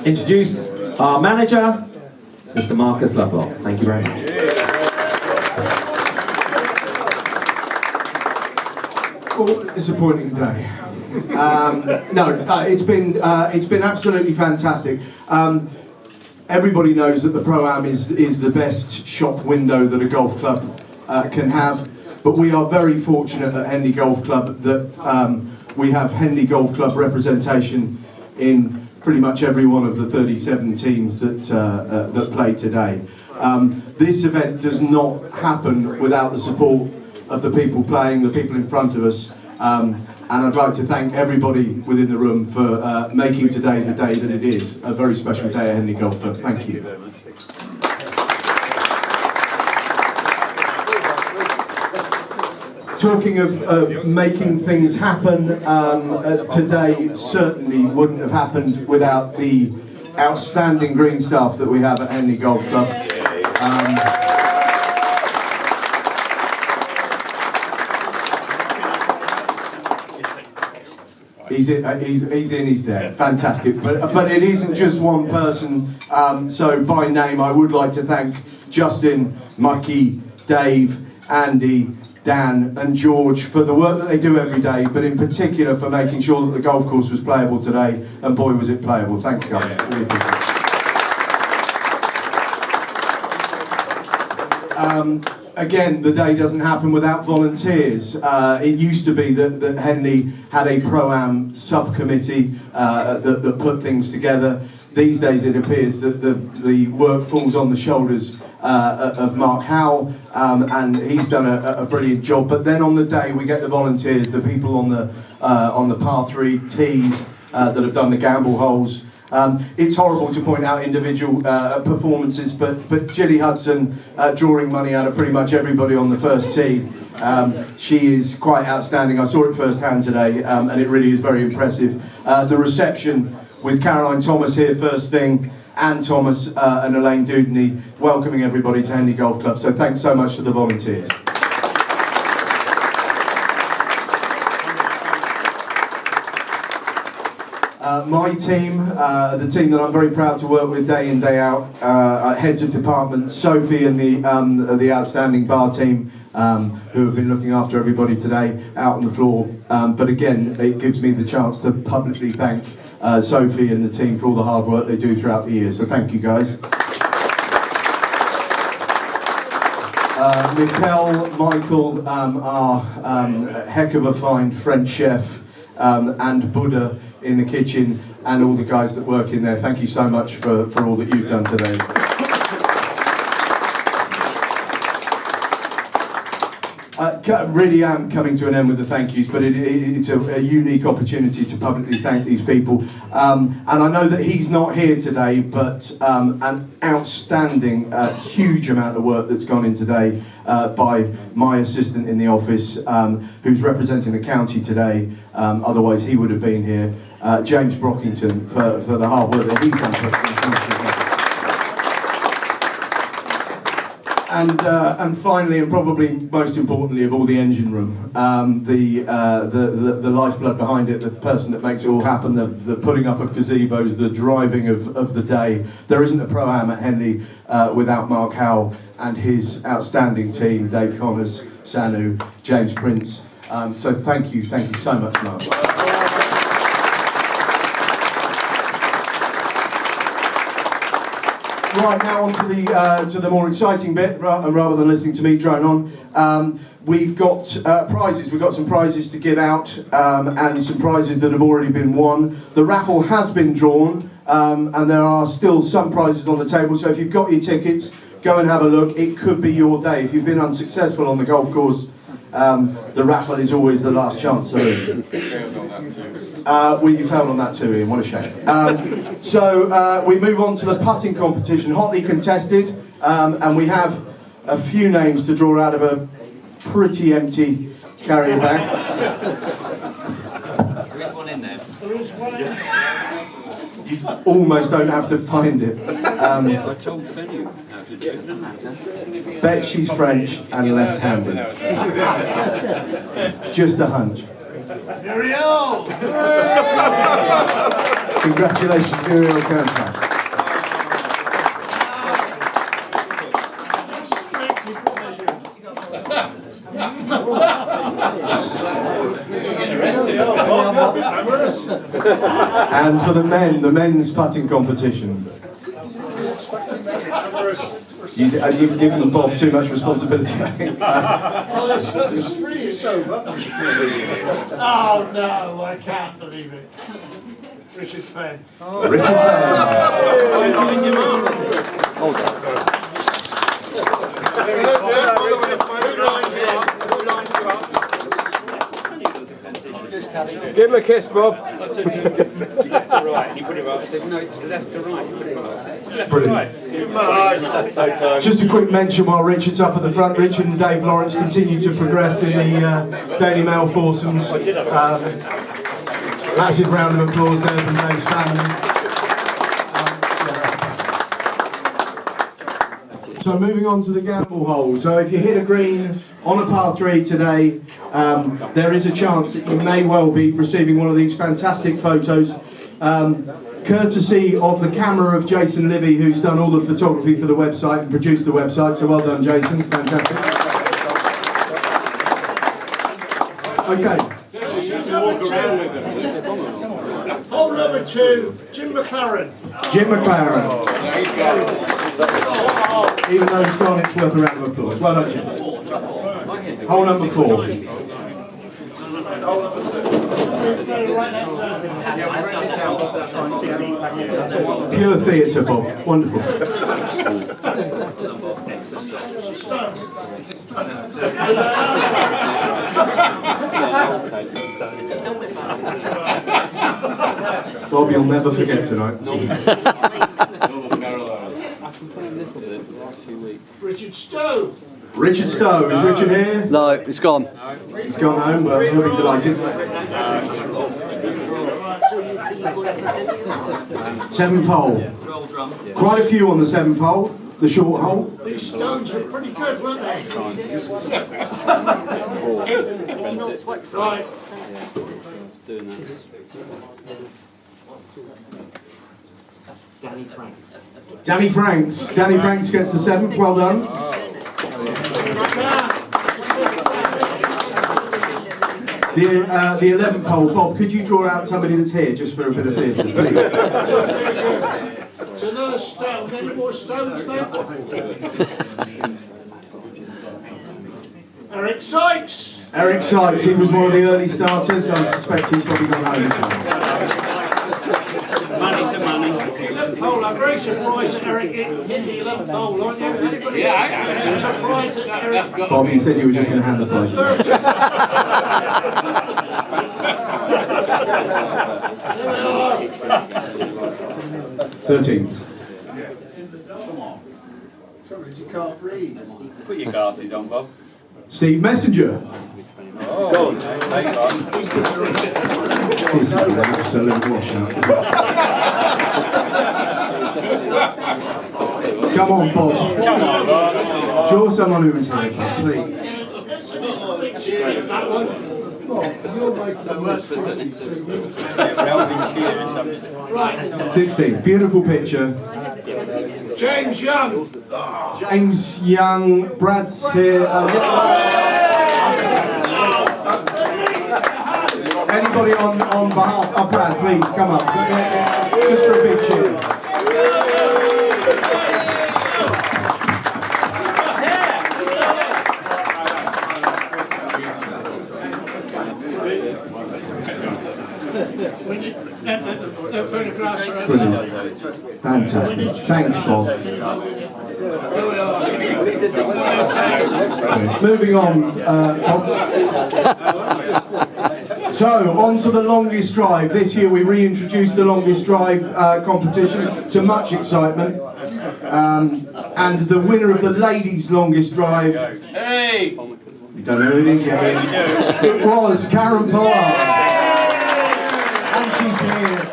introduce our manager, Mr. Marcus Lovelock. Thank you very much. Well, disappointing day. It's been absolutely fantastic. Everybody knows that the Pro-Am is the best shop window that a golf club can have, but we are very fortunate at Henley Golf Club that we have Henley Golf Club representation in pretty much every one of the 37 teams that play today. This event does not happen without the support of the people playing, the people in front of us, and I'd like to thank everybody within the room for making today the day that it is, a very special day at Henley Golf Club. Thank you. Talking of making things happen, today certainly wouldn't have happened without the outstanding green staff that we have at Henley Golf Club. He's there. Fantastic. But it isn't just one person. So by name, I would like to thank Justin, Mikey, Dave, Andy, Dan and George for the work that they do every day, but in particular for making sure that the golf course was playable today, and boy was it playable. Thanks guys. Really appreciate it. Again, the day doesn't happen without volunteers. It used to be that Henley had a Pro-Am subcommittee that put things together. These days it appears that the work falls on the shoulders of Mark Howell, and he's done a brilliant job. But then on the day we get the volunteers, the people on the par 3 tees that have done the gamble holes. It's horrible to point out individual performances, but Gilly Hudson drawing money out of pretty much everybody on the first tee. She is quite outstanding. I saw it firsthand today, and it really is very impressive. The reception with Caroline Thomas here first thing, Anne Thomas and Elaine Dudney welcoming everybody to Henley Golf Club. So thanks so much to the volunteers. My team, the team that I'm very proud to work with day in, day out, heads of department, Sophie and the outstanding bar team who have been looking after everybody today out on the floor. But again, it gives me the chance to publicly thank Sophie and the team for all the hard work they do throughout the year. So thank you guys. Mikkel, Michael, our heck of a fine French chef, and Buddha in the kitchen, and all the guys that work in there. Thank you so much for all that you've done today. Really am coming to an end with the thank yous, but it's a unique opportunity to publicly thank these people. And I know that he's not here today, but an outstanding, huge amount of work that's gone in today by my assistant in the office, who's representing the county today. Otherwise he would have been here. James Brockington for the hard work that he's done. And finally, and probably most importantly of all, the engine room, the lifeblood behind it, the person that makes it all happen, the putting up of gazebos, the driving of the day. There isn't a Pro-Am at Henley without Mark Howell and his outstanding team, Dave Connors, Sanu, James Prince. So thank you so much, Mark. Right, now on to the more exciting bit, rather than listening to me drone on. We've got prizes. We've got some prizes to give out, and some prizes that have already been won. The raffle has been drawn, and there are still some prizes on the table. So if you've got your tickets, go and have a look. It could be your day. If you've been unsuccessful on the golf course, the raffle is always the last chance. Well, you failed on that too, Ian, what a shame. So we move on to the putting competition, hotly contested, and we have a few names to draw out of a pretty empty carrier bag. There is one in there. You almost don't have to find it. I told Fanny how to do it, doesn't matter. Bet she's French and left-handed. Just a hunch. Here we go! Congratulations, Muriel Cantor. And for the men, the men's putting competition. You've given Bob too much responsibility, I think. Oh no, I can't believe it. Richard Fenn. Richard Fenn. Give him a kiss, Bob. Left to right, you put it right. No, it's left to right, you put it right. Brilliant. Just a quick mention while Richard's up at the front. Richard and Dave Lawrence continue to progress in the Daily Mail foursomes. Massive round of applause there from Dave's family. So moving on to the gamble hole. So if you hit a green on a par 3 today, there is a chance that you may well be receiving one of these fantastic photos, courtesy of the camera of Jason Livy, who's done all the photography for the website and produced the website. So well done, Jason. Fantastic. Okay. Hole number 2, Jim McLaren. Jim McLaren. Even though he's gone, it's worth a round of applause. Well done, Jim. Hole number 4. Pure theatre, Bob. Wonderful. Bob, you'll never forget tonight. Richard Stowe. Richard Stowe. Is Richard here? No, it's gone. He's gone home. Well, he'll be delighted. 7th hole. Quite a few on the 7th hole. The short hole. These stones were pretty good, weren't they? Right. Danny Franks. Danny Franks gets the 7th. Well done. The 11th hole. Bob, could you draw out somebody that's here just for a bit of theatre, please? It's another stone. Any more stones left? Eric Sykes. Eric Sykes. He was one of the early starters. I suspect he's probably gone home as well. Money to money. 11th hole. I'm very surprised that Eric hit the 11th hole, aren't you? Anybody? I'm surprised that Eric. Bob, you said you were just going to hand the prize. 13th. Put your glasses on, Bob. Steve Messenger. Oh, This is an absolute washout. Come on, Bob. Draw someone who was here, Bob, please. 16th. Beautiful picture. James Young. James Young. Brad's here. Anybody on behalf of Brad, please come up. Just for a big cheer. The photographs are Brilliant. Fantastic. Thanks, Bob. Moving on. So, on to the longest drive. This year we reintroduced the longest drive competition to much excitement. And the winner of the ladies' longest drive. hey! You don't know who it is yet. It was Karen Pollard. And she's here.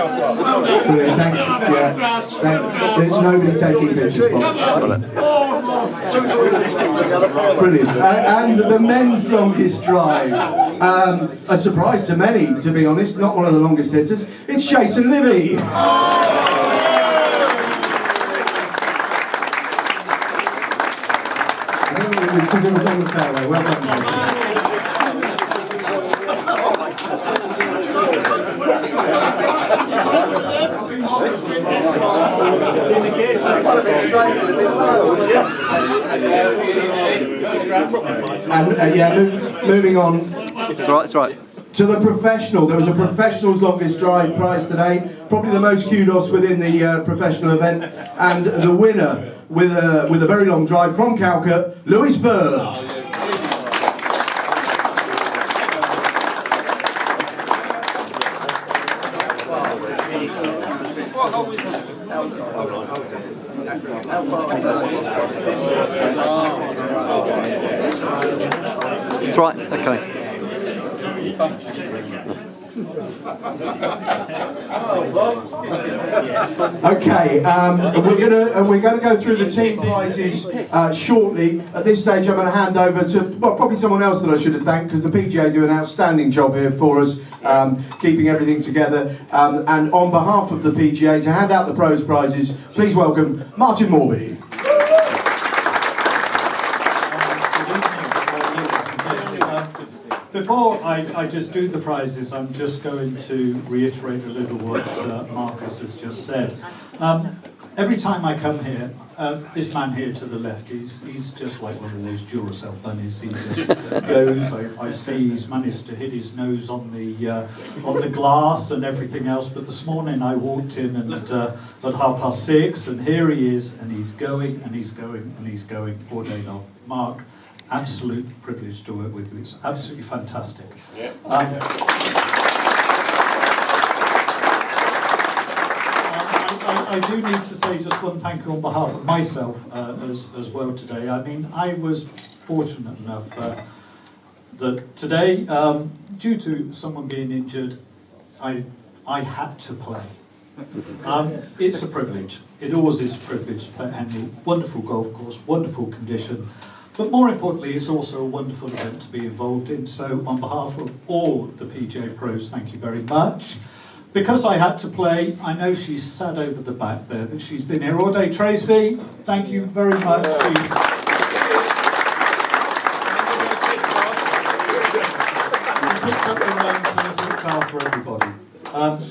Brilliant, thanks. Yeah, thanks. There's nobody taking pictures, Bob. Brilliant. And the men's longest drive. A surprise to many, to be honest. Not one of the longest hitters. It's Jason Libby. Because it was on the fairway. Well done, Jason. And moving on. It's right. To the professional. There was a professional's longest drive prize today. Probably the most kudos within the professional event. And the winner with a very long drive from Calcutta, Lewis Bird. It's right, okay. Okay, we're gonna go through the team prizes shortly. At this stage, I'm going to hand over to probably someone else that I should have thanked, because the PGA do an outstanding job here for us, keeping everything together. And on behalf of the PGA, to hand out the pros prizes, please welcome Martin Morby. Before I just do the prizes, I'm just going to reiterate a little what Marcus has just said. Every time I come here, this man here to the left, he's just like one of those Duracell bunnies. He just goes. I see he's managed to hit his nose on the glass and everything else. But this morning I walked in and at 6:30, and here he is, and he's going and he's going and he's going all day long. Mark, absolute privilege to work with you. It's absolutely fantastic. Yeah. I do need to say just one thank you on behalf of myself as well today. I mean, I was fortunate enough that today, due to someone being injured, I had to play. It's a privilege. It always is a privilege to play at Henley. Wonderful golf course, wonderful condition. But more importantly, it's also a wonderful event to be involved in. So on behalf of all the PGA pros, thank you very much. Because I had to play, I know she's sat over the back there, but she's been here all day. Tracy, thank you very much. She picked up the reins and has looked after everybody.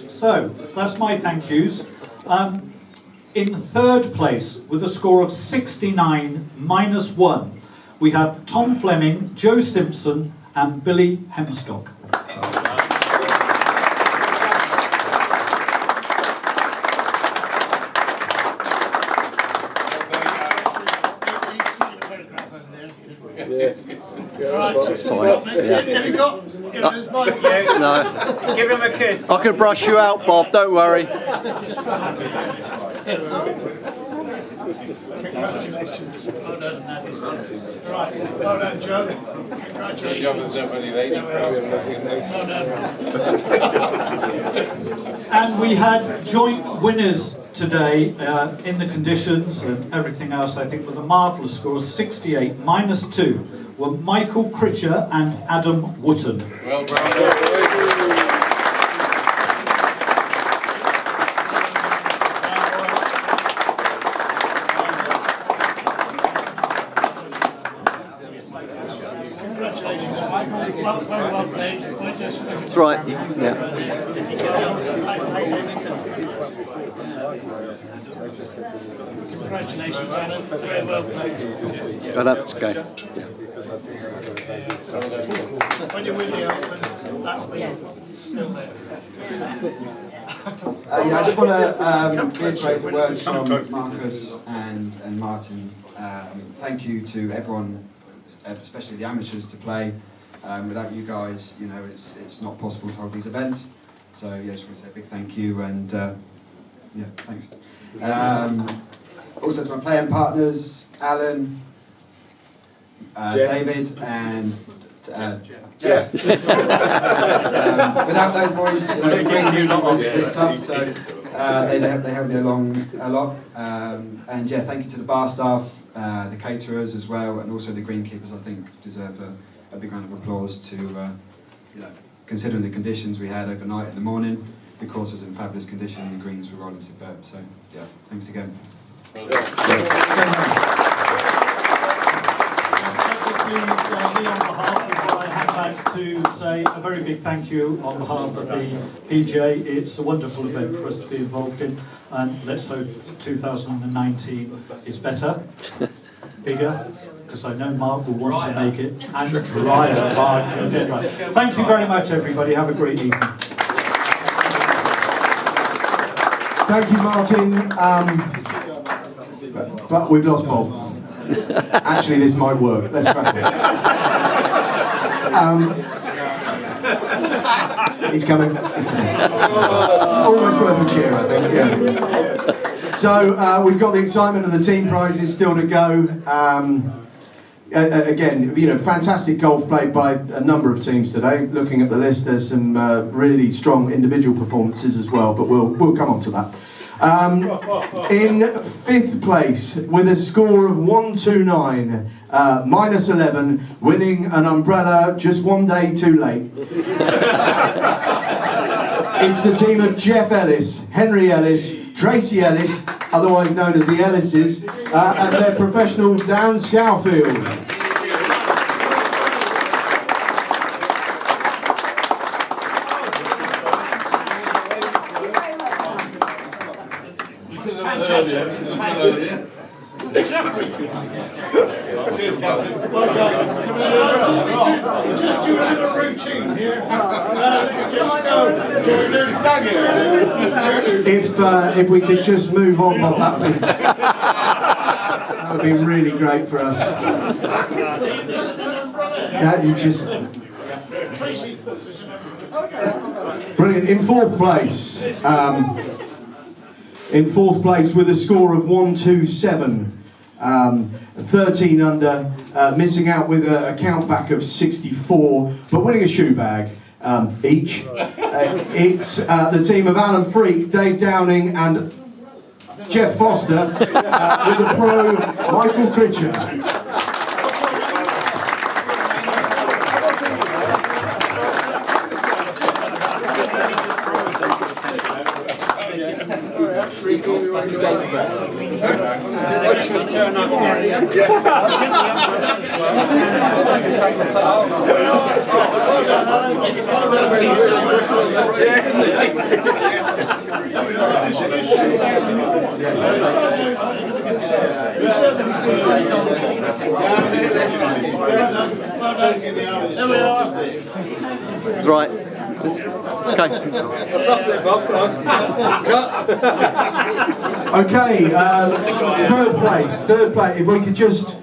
So that's my thank yous. In third place, with a score of 69 minus 1, we have Tom Fleming, Joe Simpson, and Billy Hemstock. No. Give him a kiss. I can brush you out, Bob, don't worry. Congratulations. Well done. Right. Well done, Joe. Congratulations. Well done. And we had joint winners today in the conditions and everything else, I think, with a marvellous score of 68 minus 2 were Michael Critcher and Adam Wootton. Well done. That's right, yeah. Congratulations, Alan. Very well played. But that's okay. Yeah. When you win the Open, that's still there. I just want to reiterate the words from Marcus and Martin. Thank you to everyone, especially the amateurs, to play. Without you guys, you know, it's not possible to hold these events. So yeah, just want to say a big thank you, and yeah, thanks. Also to my playing partners, Alan, David, and Jeff. Without those boys, the green unit was tough, so they helped me along a lot. And yeah, thank you to the bar staff, the caterers as well, and also the greenkeepers. I think deserve a big round of applause to, considering the conditions we had overnight in the morning. The course was in fabulous condition, and the greens were rolling superb. So yeah, thanks again. Me on behalf, before I hand back to say a very big thank you on behalf of the PGA. It's a wonderful event for us to be involved in, and let's hope 2019 is better, bigger, because I know Mark will want to make it, and drier. Mark, you're dead right. Thank you very much, everybody. Have a great evening. Thank you, Martin. But we've lost Bob. Actually, this might work. Let's crack it. He's coming. Almost worth a cheer, I think. Yeah. So we've got the excitement of the team prizes still to go. Again, fantastic golf played by a number of teams today. Looking at the list, there's some really strong individual performances as well, but we'll come on to that. In 5th place, with a score of 129, minus 11, winning an umbrella just one day too late. It's the team of Jeff Ellis, Henry Ellis, Tracy Ellis, otherwise known as the Ellises, and their professional Dan Scowfield. Just do a little routine here. If we could just move on, Bob, that would be really great for us. Yeah, you just brilliant. In 4th place. In 4th place with a score of 127, 13 under, missing out with a count back of 64, but winning a shoe bag each. It's the team of Alan Freak, Dave Downing and Jeff Foster with the pro Michael Critcher. That's right. It's okay. Okay, third place. If we could just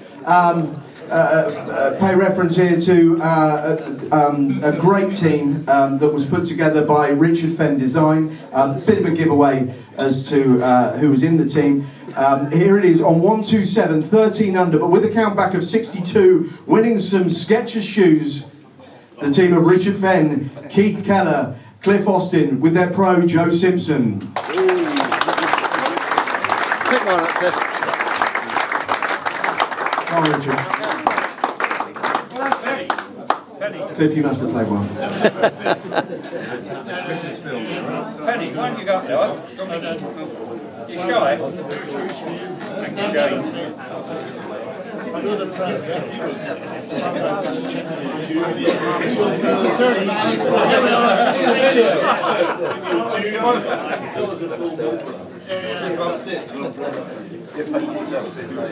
pay reference here to a great team that was put together by Richard Fenn Design. A bit of a giveaway as to who was in the team. Here it is on 127, 13 under, but with a count back of 62, winning some Skechers shoes. The team of Richard Fenn, Keith Keller, Cliff Austin, with their pro Joe Simpson. Pick one up, Cliff. Oh, Richard. Cliff, you must have played well. Penny, why don't you go up there? You shy? Thank you, James.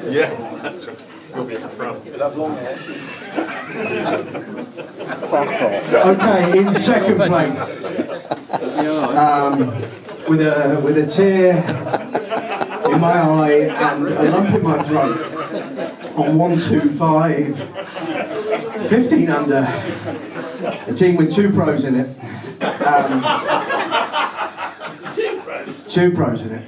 Yeah, that's right. We'll be at the front. Okay, in 2nd place, with a tear in my eye and a lump in my throat, on 125, 15 under, a team with 2 pros in it. 2 pros in it.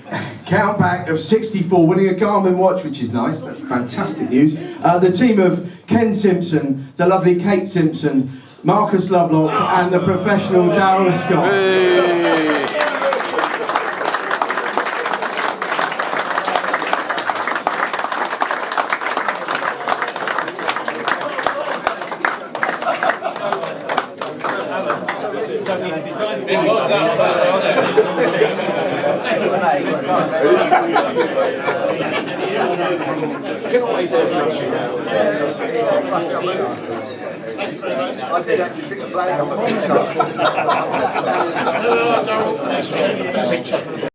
countback of 64, winning a Garmin watch, which is nice. That's fantastic news. The team of Ken Simpson, the lovely Kate Simpson, Marcus Lovelock, and the professional Darryl Scott. I did actually pick the flag up a few times.